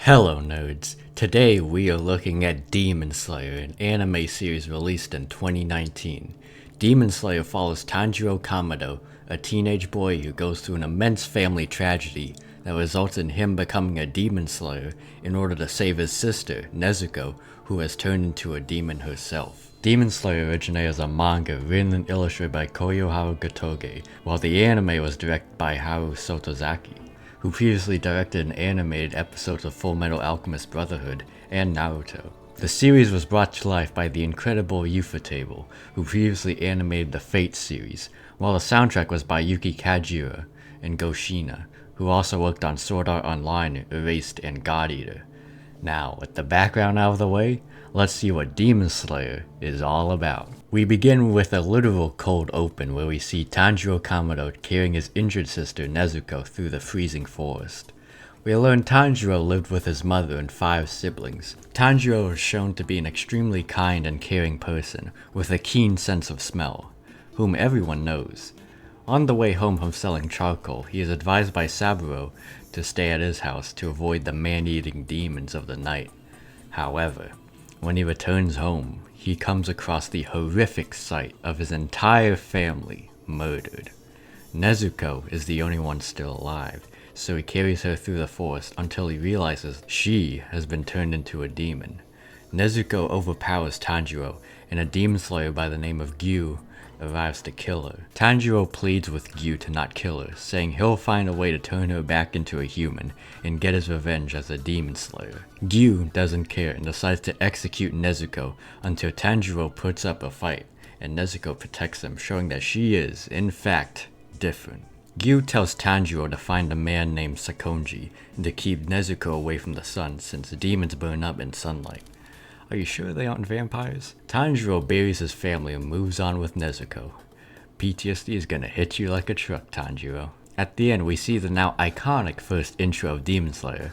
Hello nerds, today we are looking at Demon Slayer, an anime series released in 2019. Demon Slayer follows Tanjiro Kamado, a teenage boy who goes through an immense family tragedy that results in him becoming a demon slayer in order to save his sister, Nezuko, who has turned into a demon herself. Demon Slayer originated as a manga written and illustrated by Koyo Harutoge, while the anime was directed by Haru Sotozaki, who previously directed and animated episodes of Fullmetal Alchemist Brotherhood and Naruto. The series was brought to life by the incredible Ufotable, who previously animated the Fate series, while the soundtrack was by Yuki Kajira and Goshina, who also worked on Sword Art Online, Erased, and God Eater. Now, with the background out of the way, let's see what Demon Slayer is all about. We begin with a literal cold open where we see Tanjiro Kamado carrying his injured sister Nezuko through the freezing forest. We learn Tanjiro lived with his mother and 5 siblings. Tanjiro is shown to be an extremely kind and caring person with a keen sense of smell, whom everyone knows. On the way home from selling charcoal, he is advised by Saburo to stay at his house to avoid the man-eating demons of the night. However, when he returns home, he comes across the horrific sight of his entire family murdered. Nezuko is the only one still alive, so he carries her through the forest until he realizes she has been turned into a demon. Nezuko overpowers Tanjiro, and a demon slayer by the name of Gyu arrives to kill her. Tanjiro pleads with Gyu to not kill her, saying he'll find a way to turn her back into a human and get his revenge as a demon slayer. Gyu doesn't care and decides to execute Nezuko until Tanjiro puts up a fight, and Nezuko protects him, showing that she is, in fact, different. Gyu tells Tanjiro to find a man named Sakonji and to keep Nezuko away from the sun since demons burn up in sunlight. Are you sure they aren't vampires? Tanjiro buries his family and moves on with Nezuko. PTSD is gonna hit you like a truck, Tanjiro. At the end, we see the now iconic first intro of Demon Slayer,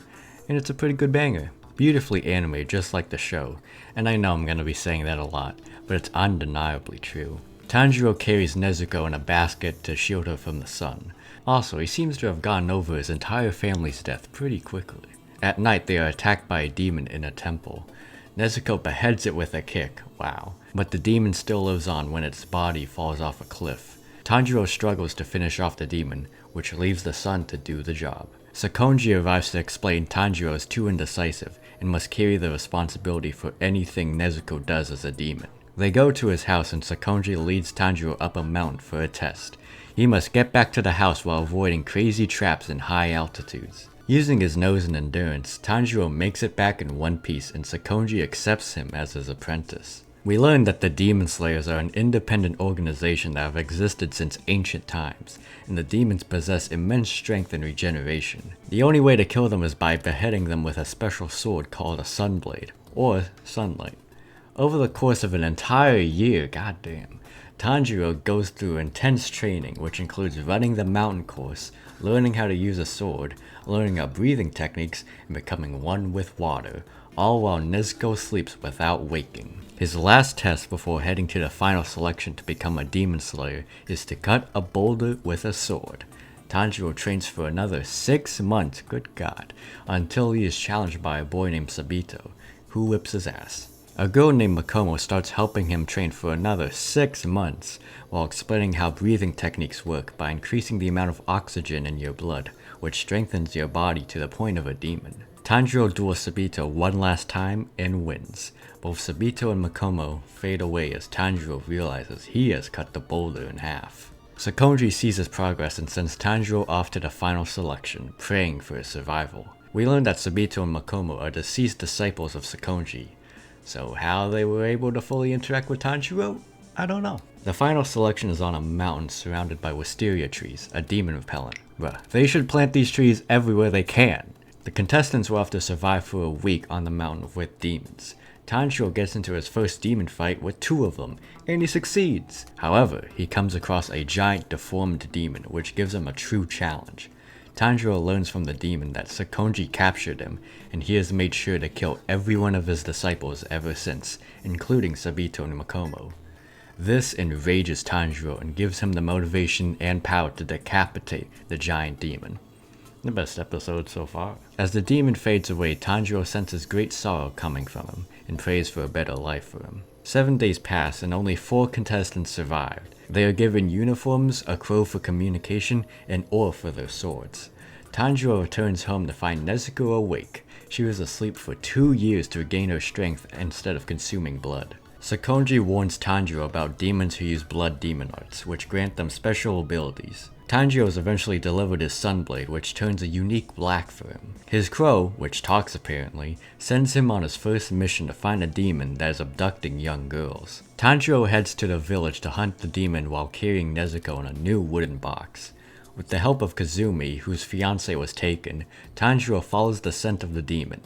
and it's a pretty good banger. Beautifully animated just like the show, and I know I'm gonna be saying that a lot, but it's undeniably true. Tanjiro carries Nezuko in a basket to shield her from the sun. Also, he seems to have gotten over his entire family's death pretty quickly. At night, they are attacked by a demon in a temple. Nezuko beheads it with a kick, wow, but the demon still lives on when its body falls off a cliff. Tanjiro struggles to finish off the demon, which leaves the sun to do the job. Sakonji arrives to explain Tanjiro is too indecisive and must carry the responsibility for anything Nezuko does as a demon. They go to his house and Sakonji leads Tanjiro up a mountain for a test. He must get back to the house while avoiding crazy traps in high altitudes. Using his nose and endurance, Tanjiro makes it back in one piece and Sakonji accepts him as his apprentice. We learn that the Demon Slayers are an independent organization that have existed since ancient times, and the demons possess immense strength and regeneration. The only way to kill them is by beheading them with a special sword called a Sunblade, or Sunlight. Over the course of an entire year, goddamn, Tanjiro goes through intense training, which includes running the mountain course, learning how to use a sword, learning our breathing techniques, and becoming one with water, all while Nezuko sleeps without waking. His last test before heading to the final selection to become a demon slayer is to cut a boulder with a sword. Tanjiro trains for another 6 months, good god, until he is challenged by a boy named Sabito, who whips his ass. A girl named Makomo starts helping him train for another 6 months, while explaining how breathing techniques work by increasing the amount of oxygen in your blood, which strengthens your body to the point of a demon. Tanjiro duels Sabito one last time and wins. Both Sabito and Makomo fade away as Tanjiro realizes he has cut the boulder in half. Sakonji sees his progress and sends Tanjiro off to the final selection, praying for his survival. We learn that Sabito and Makomo are deceased disciples of Sakonji, so how they were able to fully interact with Tanjiro, I don't know. The final selection is on a mountain surrounded by wisteria trees, a demon repellent. Bruh, they should plant these trees everywhere they can. The contestants will have to survive for a week on the mountain with demons. Tanjiro gets into his first demon fight with 2 of them, and he succeeds. However, he comes across a giant deformed demon, which gives him a true challenge. Tanjiro learns from the demon that Sakonji captured him, and he has made sure to kill every one of his disciples ever since, including Sabito and Makomo. This enrages Tanjiro and gives him the motivation and power to decapitate the giant demon. The best episode so far. As the demon fades away, Tanjiro senses great sorrow coming from him and prays for a better life for him. 7 days pass and only 4 contestants survived. They are given uniforms, a crow for communication, and ore for their swords. Tanjiro returns home to find Nezuko awake. She was asleep for 2 years to regain her strength instead of consuming blood. Sakonji warns Tanjiro about demons who use blood demon arts, which grant them special abilities. Tanjiro is eventually delivered his Sunblade, which turns a unique black for him. His crow, which talks apparently, sends him on his first mission to find a demon that is abducting young girls. Tanjiro heads to the village to hunt the demon while carrying Nezuko in a new wooden box. With the help of Kazumi, whose fiancé was taken, Tanjiro follows the scent of the demon.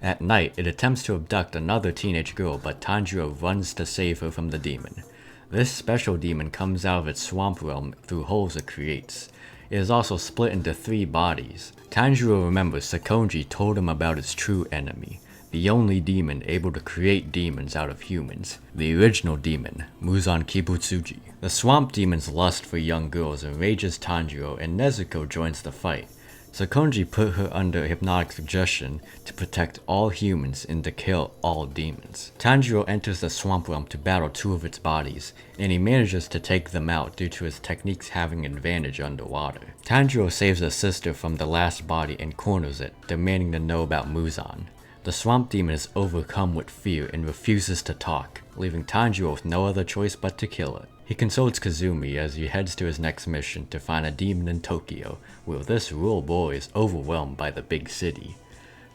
At night, it attempts to abduct another teenage girl, but Tanjiro runs to save her from the demon. This special demon comes out of its swamp realm through holes it creates. It is also split into 3 bodies. Tanjiro remembers Sakonji told him about his true enemy, the only demon able to create demons out of humans, the original demon, Muzan Kibutsuji. The swamp demon's lust for young girls enrages Tanjiro, and Nezuko joins the fight. Sakonji put her under hypnotic suggestion to protect all humans and to kill all demons. Tanjiro enters the swamp realm to battle 2 of its bodies, and he manages to take them out due to his techniques having an advantage underwater. Tanjiro saves his sister from the last body and corners it, demanding to know about Muzan. The swamp demon is overcome with fear and refuses to talk, leaving Tanjiro with no other choice but to kill it. He consults Kazumi as he heads to his next mission to find a demon in Tokyo, where this rural boy is overwhelmed by the big city.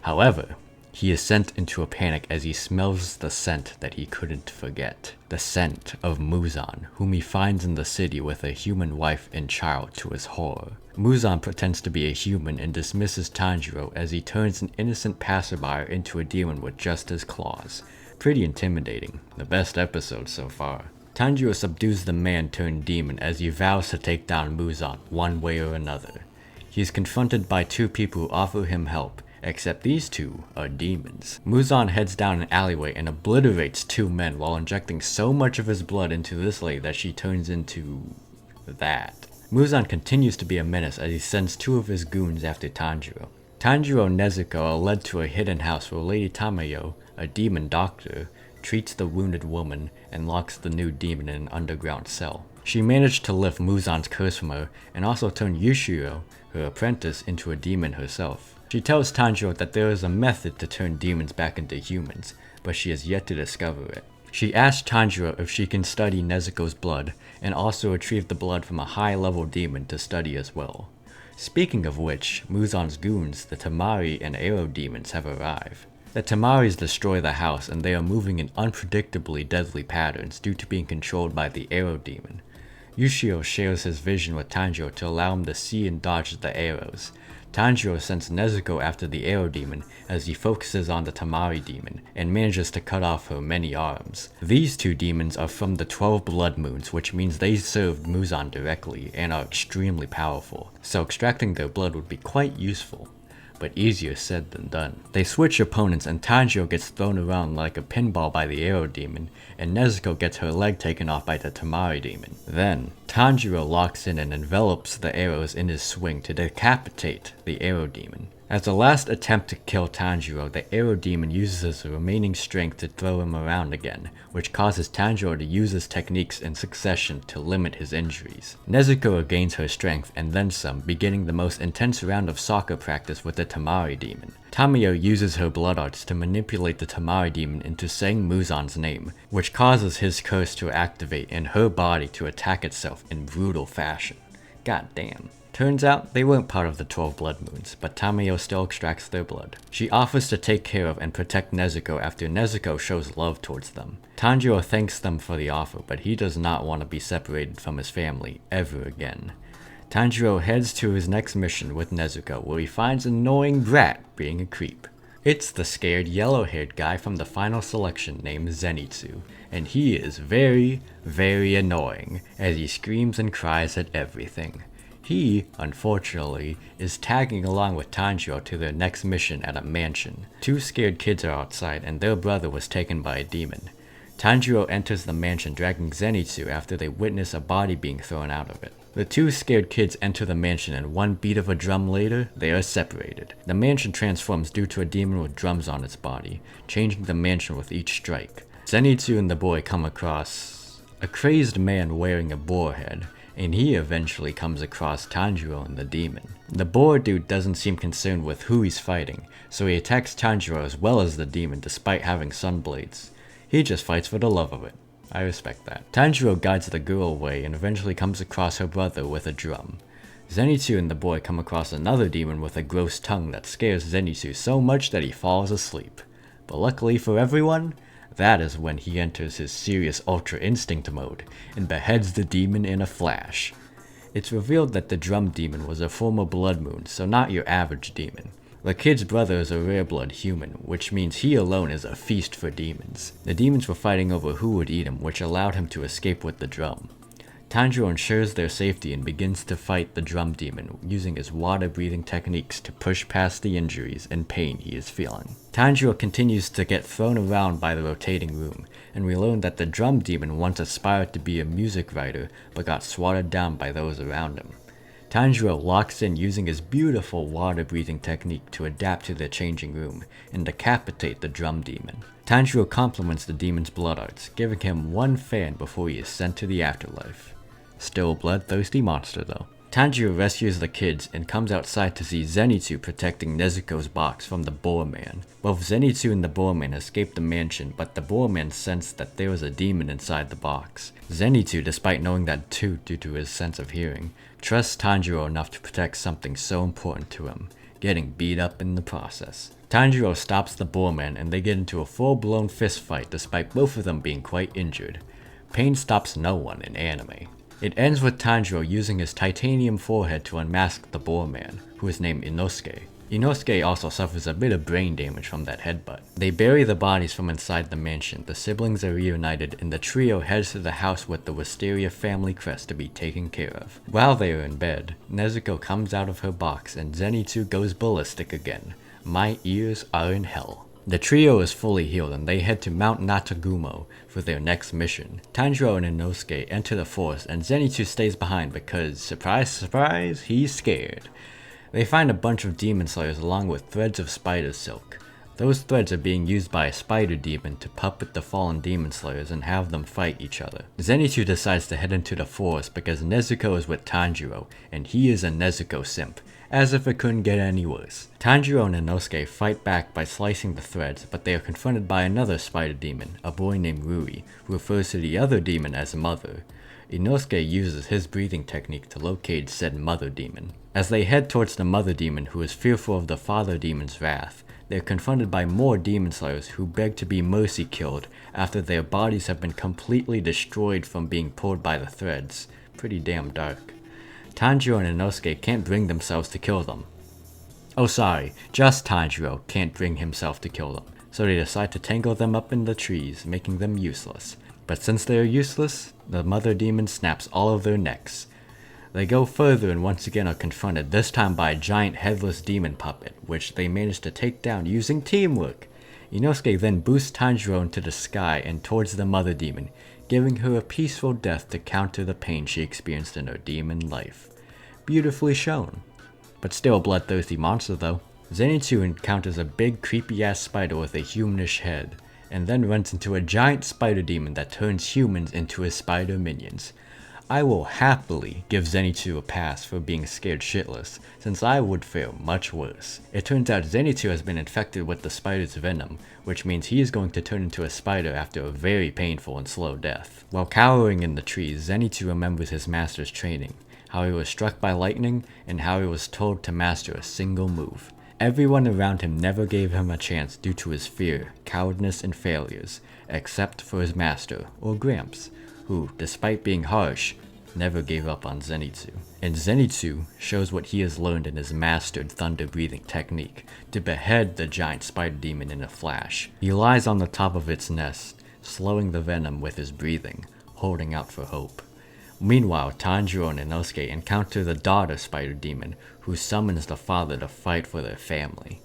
However, he is sent into a panic as he smells the scent that he couldn't forget. The scent of Muzan, whom he finds in the city with a human wife and child to his horror. Muzan pretends to be a human and dismisses Tanjiro as he turns an innocent passerby into a demon with just his claws. Pretty intimidating. The best episode so far. Tanjiro subdues the man-turned-demon as he vows to take down Muzan one way or another. He is confronted by 2 people who offer him help, except these 2 are demons. Muzan heads down an alleyway and obliterates 2 men while injecting so much of his blood into this lady that she turns into that. Muzan continues to be a menace as he sends 2 of his goons after Tanjiro. Tanjiro and Nezuko are led to a hidden house where Lady Tamayo, a demon doctor, treats the wounded woman and locks the new demon in an underground cell. She managed to lift Muzan's curse from her and also turn Yushiro, her apprentice, into a demon herself. She tells Tanjiro that there is a method to turn demons back into humans, but she has yet to discover it. She asks Tanjiro if she can study Nezuko's blood and also retrieve the blood from a high-level demon to study as well. Speaking of which, Muzan's goons, the Tamari and Arrow demons, have arrived. The Tamaris destroy the house and they are moving in unpredictably deadly patterns due to being controlled by the arrow demon. Yushiro shares his vision with Tanjiro to allow him to see and dodge the arrows. Tanjiro sends Nezuko after the arrow demon as he focuses on the Tamari demon and manages to cut off her many arms. These 2 demons are from the 12 blood moons, which means they served Muzan directly and are extremely powerful, so extracting their blood would be quite useful. But easier said than done. They switch opponents and Tanjiro gets thrown around like a pinball by the arrow demon, and Nezuko gets her leg taken off by the Tamari demon. Then, Tanjiro locks in and envelops the arrows in his swing to decapitate the arrow demon. As a last attempt to kill Tanjiro, the arrow demon uses his remaining strength to throw him around again, which causes Tanjiro to use his techniques in succession to limit his injuries. Nezuko regains her strength and then some, beginning the most intense round of soccer practice with the Tamari demon. Tamayo uses her blood arts to manipulate the Tamari demon into saying Muzan's name, which causes his curse to activate and her body to attack itself in brutal fashion. God damn. Turns out they weren't part of the 12 blood moons, but Tamayo still extracts their blood. She offers to take care of and protect Nezuko after Nezuko shows love towards them. Tanjiro thanks them for the offer, but he does not want to be separated from his family ever again. Tanjiro heads to his next mission with Nezuko, where he finds an annoying brat being a creep. It's the scared yellow-haired guy from the final selection named Zenitsu, and he is very, very annoying as he screams and cries at everything. He, unfortunately, is tagging along with Tanjiro to their next mission at a mansion. 2 scared kids are outside and their brother was taken by a demon. Tanjiro enters the mansion dragging Zenitsu after they witness a body being thrown out of it. The two scared kids enter the mansion, and one beat of a drum later, they are separated. The mansion transforms due to a demon with drums on its body, changing the mansion with each strike. Zenitsu and the boy come across a crazed man wearing a boar head, and he eventually comes across Tanjiro and the demon. The boar dude doesn't seem concerned with who he's fighting, so he attacks Tanjiro as well as the demon despite having sunblades. He just fights for the love of it. I respect that. Tanjiro guides the girl away and eventually comes across her brother with a drum. Zenitsu and the boy come across another demon with a gross tongue that scares Zenitsu so much that he falls asleep. But luckily for everyone, that is when he enters his serious Ultra Instinct mode and beheads the demon in a flash. It's revealed that the drum demon was a former Blood Moon, so not your average demon. The kid's brother is a rare blood human, which means he alone is a feast for demons. The demons were fighting over who would eat him, which allowed him to escape with the drum. Tanjiro ensures their safety and begins to fight the drum demon, using his water-breathing techniques to push past the injuries and pain he is feeling. Tanjiro continues to get thrown around by the rotating room, and we learn that the drum demon once aspired to be a music writer, but got swatted down by those around him. Tanjiro locks in using his beautiful water-breathing technique to adapt to the changing room, and decapitate the drum demon. Tanjiro compliments the demon's blood arts, giving him one fan before he is sent to the afterlife. Still a bloodthirsty monster though. Tanjiro rescues the kids and comes outside to see Zenitsu protecting Nezuko's box from the Boar Man. Both Zenitsu and the Boar Man escape the mansion, but the Boar Man sensed that there was a demon inside the box. Zenitsu, despite knowing that too due to his sense of hearing, trusts Tanjiro enough to protect something so important to him, getting beat up in the process. Tanjiro stops the Boar Man and they get into a full-blown fist fight despite both of them being quite injured. Pain stops no one in anime. It ends with Tanjiro using his titanium forehead to unmask the Boar Man, who is named Inosuke. Inosuke also suffers a bit of brain damage from that headbutt. They bury the bodies from inside the mansion, the siblings are reunited, and the trio heads to the house with the Wisteria family crest to be taken care of. While they are in bed, Nezuko comes out of her box and Zenitsu goes ballistic again. My ears are in hell. The trio is fully healed and they head to Mount Natagumo for their next mission. Tanjiro and Inosuke enter the forest and Zenitsu stays behind because, surprise surprise, he's scared. They find a bunch of demon slayers along with threads of spider silk. Those threads are being used by a spider demon to puppet the fallen demon slayers and have them fight each other. Zenitsu decides to head into the forest because Nezuko is with Tanjiro and he is a Nezuko simp. As if it couldn't get any worse. Tanjiro and Inosuke fight back by slicing the threads, but they are confronted by another spider demon, a boy named Rui, who refers to the other demon as Mother. Inosuke uses his breathing technique to locate said Mother demon. As they head towards the Mother demon, who is fearful of the Father demon's wrath, they are confronted by more demon slayers who beg to be mercy killed after their bodies have been completely destroyed from being pulled by the threads. Pretty damn dark. Tanjiro and Inosuke can't bring themselves to kill them. Oh sorry, just Tanjiro can't bring himself to kill them, so they decide to tangle them up in the trees, making them useless. But since they are useless, the Mother Demon snaps all of their necks. They go further and once again are confronted, this time by a giant headless demon puppet, which they manage to take down using teamwork. Inosuke then boosts Tanjiro into the sky and towards the Mother Demon, giving her a peaceful death to counter the pain she experienced in her demon life. Beautifully shown. But still a bloodthirsty monster though. Zenitsu encounters a big creepy ass spider with a humanish head, and then runs into a giant spider demon that turns humans into his spider minions. I will happily give Zenitsu a pass for being scared shitless, since I would fare much worse. It turns out Zenitsu has been infected with the spider's venom, which means he is going to turn into a spider after a very painful and slow death. While cowering in the trees, Zenitsu remembers his master's training, how he was struck by lightning, and how he was told to master a single move. Everyone around him never gave him a chance due to his fear, cowardness, and failures, except for his master, or Gramps, who, despite being harsh, never gave up on Zenitsu. And Zenitsu shows what he has learned in his mastered thunder-breathing technique, to behead the giant spider demon in a flash. He lies on the top of its nest, slowing the venom with his breathing, holding out for hope. Meanwhile, Tanjiro and Inosuke encounter the daughter spider demon, who summons the father to fight for their family.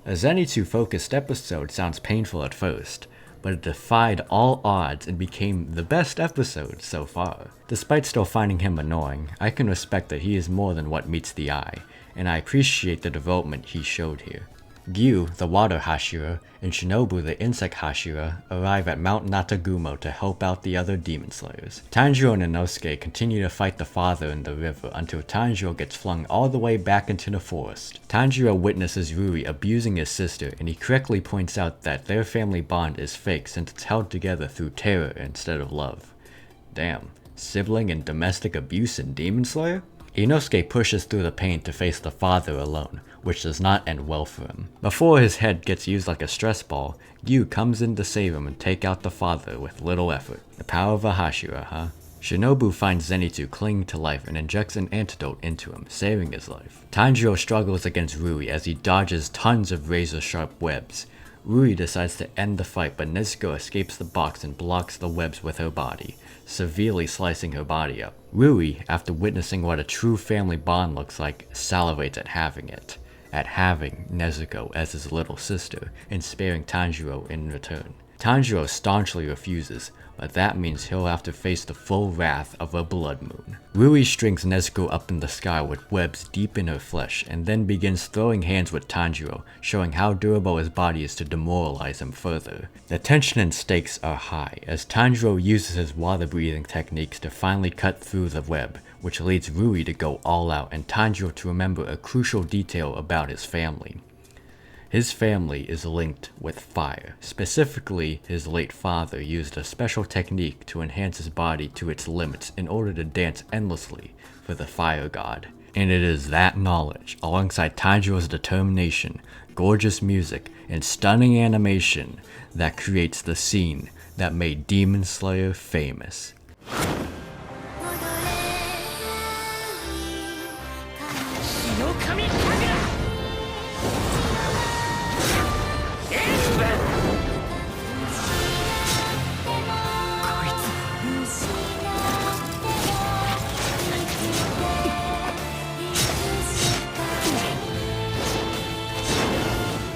A Zenitsu-focused episode sounds painful at first, but it defied all odds and became the best episode so far. Despite still finding him annoying, I can respect that he is more than what meets the eye, and I appreciate the development he showed here. Gyu, the water Hashira, and Shinobu, the insect Hashira, arrive at Mount Natagumo to help out the other demon slayers. Tanjiro and Inosuke continue to fight the father in the river until Tanjiro gets flung all the way back into the forest. Tanjiro witnesses Rui abusing his sister, and he correctly points out that their family bond is fake since it's held together through terror instead of love. Damn, sibling and domestic abuse in Demon Slayer? Inosuke pushes through the pain to face the father alone, which does not end well for him. Before his head gets used like a stress ball, Gyu comes in to save him and take out the father with little effort. The power of a Hashira, huh? Shinobu finds Zenitsu clinging to life and injects an antidote into him, saving his life. Tanjiro struggles against Rui as he dodges tons of razor-sharp webs. Rui decides to end the fight, but Nezuko escapes the box and blocks the webs with her body, severely slicing her body up. Rui, after witnessing what a true family bond looks like, salivates at having it. At having Nezuko as his little sister, and sparing Tanjiro in return. Tanjiro staunchly refuses, but that means he'll have to face the full wrath of a blood moon. Rui strings Nezuko up in the sky with webs deep in her flesh, and then begins throwing hands with Tanjiro, showing how durable his body is to demoralize him further. The tension and stakes are high, as Tanjiro uses his water breathing techniques to finally cut through the web, which leads Rui to go all out and Tanjiro to remember a crucial detail about his family. His family is linked with fire. Specifically, his late father used a special technique to enhance his body to its limits in order to dance endlessly for the fire god. And it is that knowledge, alongside Tanjiro's determination, gorgeous music, and stunning animation, that creates the scene that made Demon Slayer famous.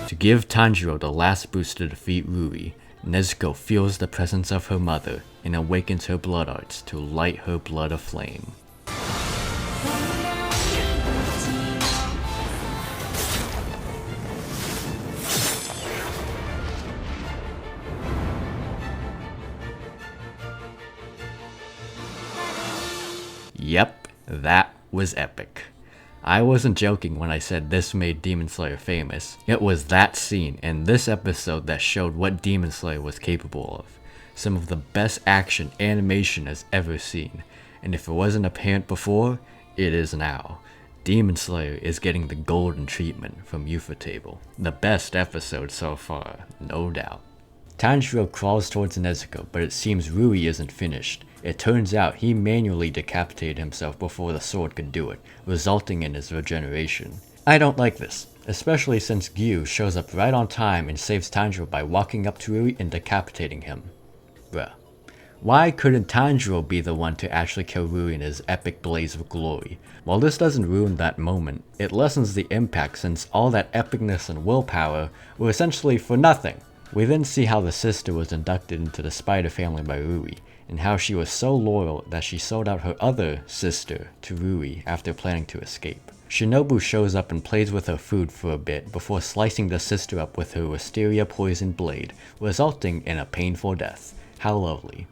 To give Tanjiro the last boost to defeat Rui, Nezuko feels the presence of her mother and awakens her blood arts to light her blood aflame. Yep, that was epic. I wasn't joking when I said this made Demon Slayer famous. It was that scene and this episode that showed what Demon Slayer was capable of. Some of the best action animation has ever seen, and if it wasn't apparent before, it is now. Demon Slayer is getting the golden treatment from Ufotable. The best episode so far, no doubt. Tanjiro crawls towards Nezuko, but it seems Rui isn't finished. It turns out he manually decapitated himself before the sword could do it, resulting in his regeneration. I don't like this, especially since Gyu shows up right on time and saves Tanjiro by walking up to Rui and decapitating him. Bruh. Why couldn't Tanjiro be the one to actually kill Rui in his epic blaze of glory? While this doesn't ruin that moment, it lessens the impact since all that epicness and willpower were essentially for nothing. We then see how the sister was inducted into the Spider family by Rui, and how she was so loyal that she sold out her other sister to Rui after planning to escape. Shinobu shows up and plays with her food for a bit before slicing the sister up with her Wisteria poison blade, resulting in a painful death. How lovely.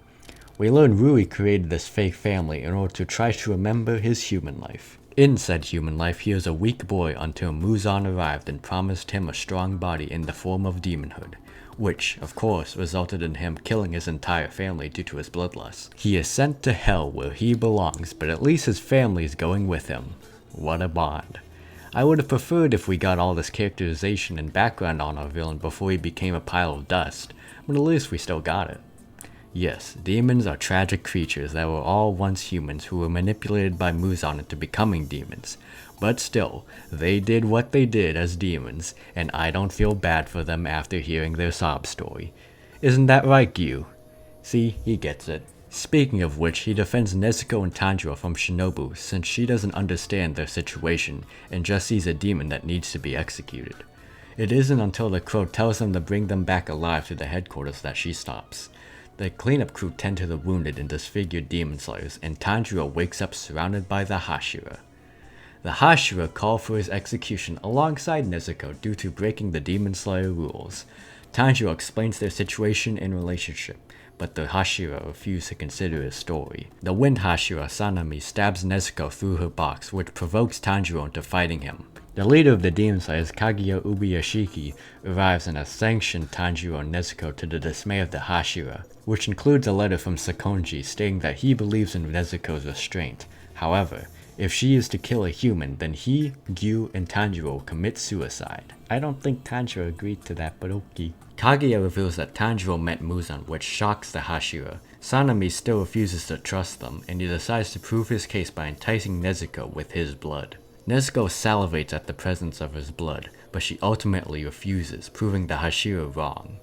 We learn Rui created this fake family in order to try to remember his human life. In said human life, he was a weak boy until Muzan arrived and promised him a strong body in the form of demonhood, which, of course, resulted in him killing his entire family due to his bloodlust. He is sent to hell where he belongs, but at least his family is going with him. What a bond. I would have preferred if we got all this characterization and background on our villain before he became a pile of dust, but at least we still got it. Yes, demons are tragic creatures that were all once humans who were manipulated by Muzan into becoming demons. But still, they did what they did as demons, and I don't feel bad for them after hearing their sob story. Isn't that right, Gyu? See, he gets it. Speaking of which, he defends Nezuko and Tanjiro from Shinobu since she doesn't understand their situation and just sees a demon that needs to be executed. It isn't until the crow tells them to bring them back alive to the headquarters that she stops. The cleanup crew tend to the wounded and disfigured demon slayers, and Tanjiro wakes up surrounded by the Hashira. The Hashira call for his execution alongside Nezuko due to breaking the Demon Slayer rules. Tanjiro explains their situation and relationship, but the Hashira refuse to consider his story. The Wind Hashira, Sanami, stabs Nezuko through her box, which provokes Tanjiro into fighting him. The leader of the Demon Slayers, Kaguya Ubuyashiki, arrives and has sanctioned Tanjiro and Nezuko to the dismay of the Hashira, which includes a letter from Sakonji stating that he believes in Nezuko's restraint. However, if she is to kill a human, then he, Gyu, and Tanjiro commit suicide. I don't think Tanjiro agreed to that, but okay. Kaguya reveals that Tanjiro met Muzan, which shocks the Hashira. Sanami still refuses to trust them, and he decides to prove his case by enticing Nezuko with his blood. Nezuko salivates at the presence of his blood, but she ultimately refuses, proving the Hashira wrong.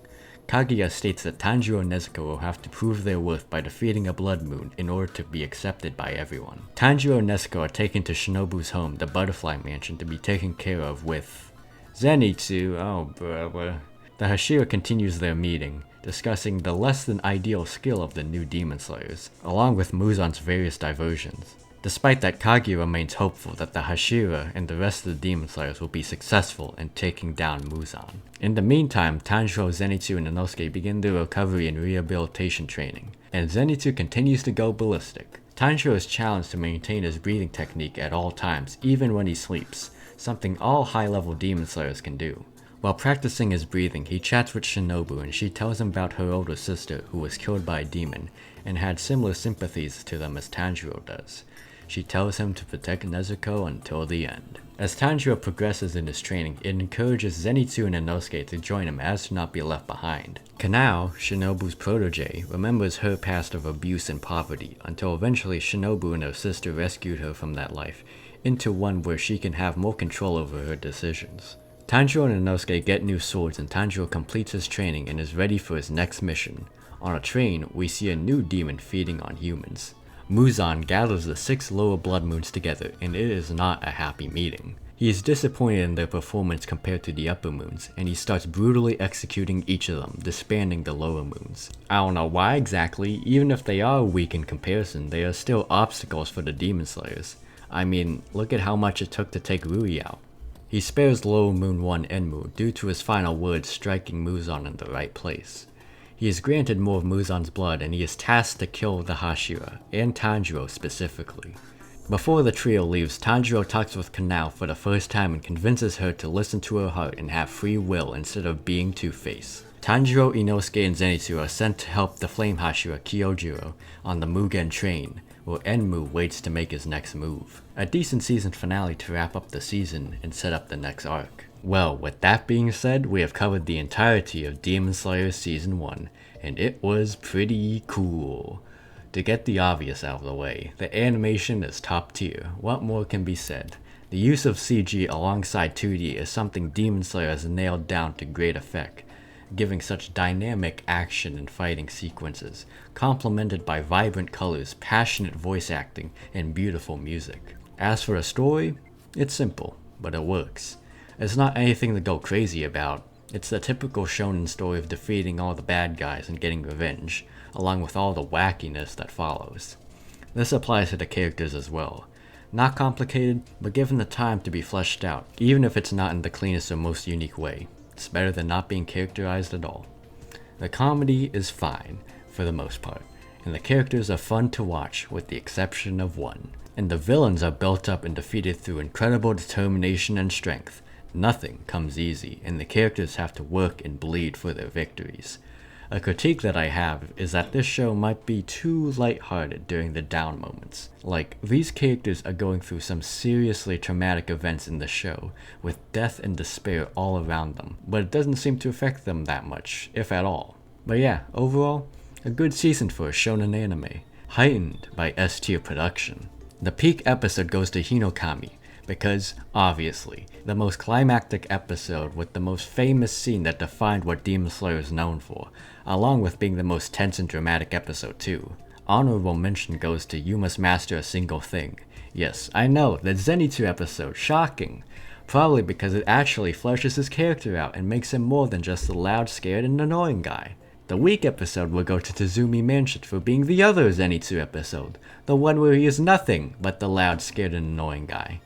Kaguya states that Tanjiro and Nezuko will have to prove their worth by defeating a blood moon in order to be accepted by everyone. Tanjiro and Nezuko are taken to Shinobu's home, the Butterfly Mansion, to be taken care of with Zenitsu. Oh bruh. The Hashira continues their meeting, discussing the less than ideal skill of the new Demon Slayers, along with Muzan's various diversions. Despite that, Kaguya remains hopeful that the Hashira and the rest of the Demon Slayers will be successful in taking down Muzan. In the meantime, Tanjiro, Zenitsu, and Inosuke begin their recovery and rehabilitation training, and Zenitsu continues to go ballistic. Tanjiro is challenged to maintain his breathing technique at all times, even when he sleeps, something all high-level Demon Slayers can do. While practicing his breathing, he chats with Shinobu and she tells him about her older sister who was killed by a demon and had similar sympathies to them as Tanjiro does. She tells him to protect Nezuko until the end. As Tanjiro progresses in his training, it encourages Zenitsu and Inosuke to join him as to not be left behind. Kanao, Shinobu's protege, remembers her past of abuse and poverty, until eventually Shinobu and her sister rescued her from that life, into one where she can have more control over her decisions. Tanjiro and Inosuke get new swords and Tanjiro completes his training and is ready for his next mission. On a train, we see a new demon feeding on humans. Muzan gathers the 6 lower blood moons together, and it is not a happy meeting. He is disappointed in their performance compared to the upper moons, and he starts brutally executing each of them, disbanding the lower moons. I don't know why exactly, even if they are weak in comparison, they are still obstacles for the Demon Slayers. I mean, look at how much it took to take Rui out. He spares Lower Moon 1 Enmu due to his final words striking Muzan in the right place. He is granted more of Muzan's blood and he is tasked to kill the Hashira, and Tanjiro specifically. Before the trio leaves, Tanjiro talks with Kanao for the first time and convinces her to listen to her heart and have free will instead of being Two-Face. Tanjiro, Inosuke, and Zenitsu are sent to help the Flame Hashira Kyojiro on the Mugen train, where Enmu waits to make his next move. A decent season finale to wrap up the season and set up the next arc. Well, with that being said, we have covered the entirety of Demon Slayer Season 1, and it was pretty cool. To get the obvious out of the way, the animation is top tier. What more can be said? The use of CG alongside 2D is something Demon Slayer has nailed down to great effect, giving such dynamic action and fighting sequences, complemented by vibrant colors, passionate voice acting, and beautiful music. As for a story, it's simple, but it works. It's not anything to go crazy about. It's the typical shonen story of defeating all the bad guys and getting revenge, along with all the wackiness that follows. This applies to the characters as well. Not complicated, but given the time to be fleshed out, even if it's not in the cleanest or most unique way. It's better than not being characterized at all. The comedy is fine, for the most part, and the characters are fun to watch with the exception of one. And the villains are built up and defeated through incredible determination and strength. Nothing comes easy, and the characters have to work and bleed for their victories. A critique that I have is that this show might be too lighthearted during the down moments. Like, these characters are going through some seriously traumatic events in the show, with death and despair all around them, but it doesn't seem to affect them that much, if at all. But yeah, overall, a good season for a shonen anime, heightened by S-tier production. The peak episode goes to Hinokami, because, obviously, the most climactic episode with the most famous scene that defined what Demon Slayer is known for, along with being the most tense and dramatic episode too. Honorable mention goes to You Must Master a Single Thing. Yes, I know, the Zenitsu episode, shocking, Probably because it actually fleshes his character out and makes him more than just the loud, scared, and annoying guy. The weak episode will go to Tazumi Mansion for being the other Zenitsu episode, the one where he is nothing but the loud, scared, and annoying guy.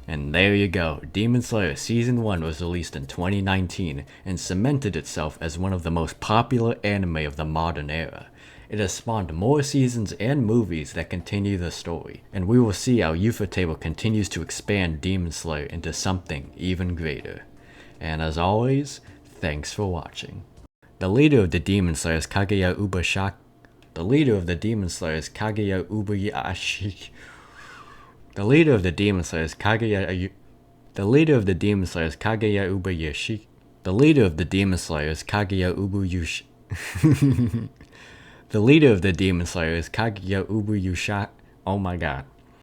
And there you go, Demon Slayer Season 1 was released in 2019 and cemented itself as one of the most popular anime of the modern era. It has spawned more seasons and movies that continue the story, and we will see how Ufotable continues to expand Demon Slayer into something even greater. And as always, thanks for watching. The leader of the Demon Slayer is Kaguya Ubashak. The leader of the Demon Slayer is Kaguya Ubayashi. The leader of the Demon Slayer is Kaguya. The leader of the Demon Slayer is Kaguya Ubayashi. The leader of the Demon Slayer is Kaguya Ubuyushi. The leader of the Demon Slayer is Kaguya Ubuyusha. Oh my god.